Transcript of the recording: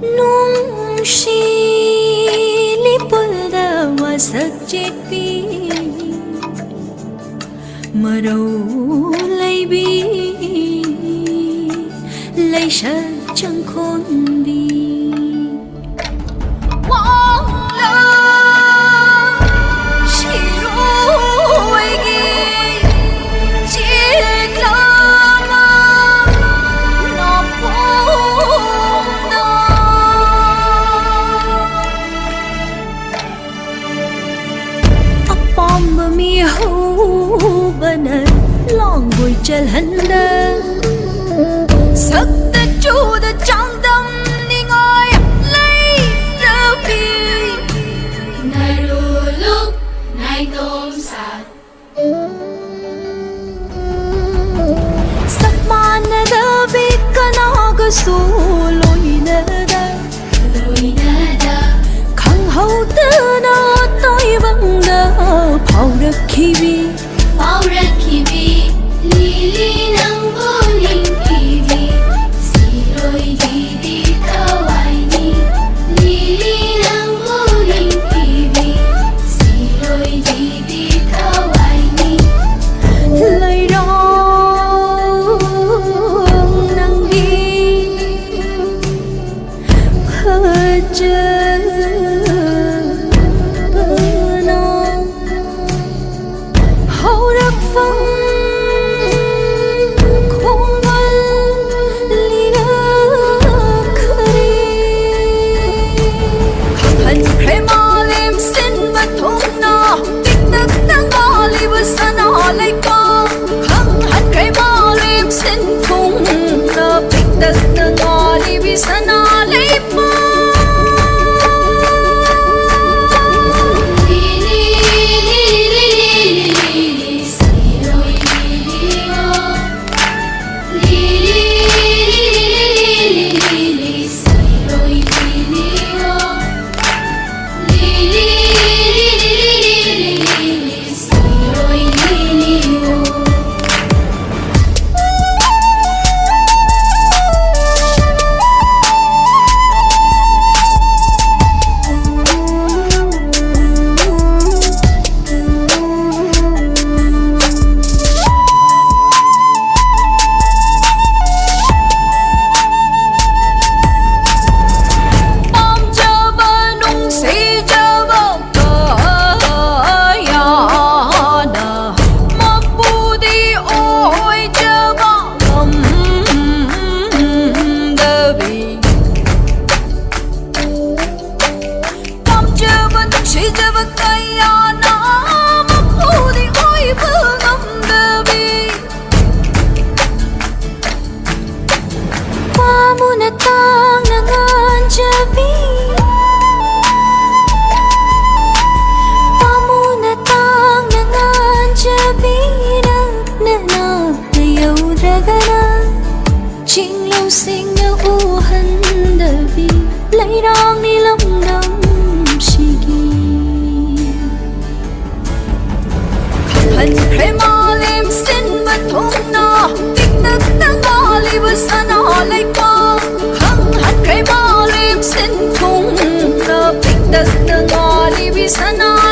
nungshi lipulda wasak jetpi marau laibi laisha changkhon bi mi hu bana long vui chal handa sak ta chu da chang dam ni ngoi lai ra pi naru luk nai tom sat sak man da bi kana ga su loi na da khang hau ta na tai bang da phau rakhibi lili nang boling kibi siroi didi thawai ni lili nang boling kibi siroi didi thawai ni lai rong nang gi phaja sana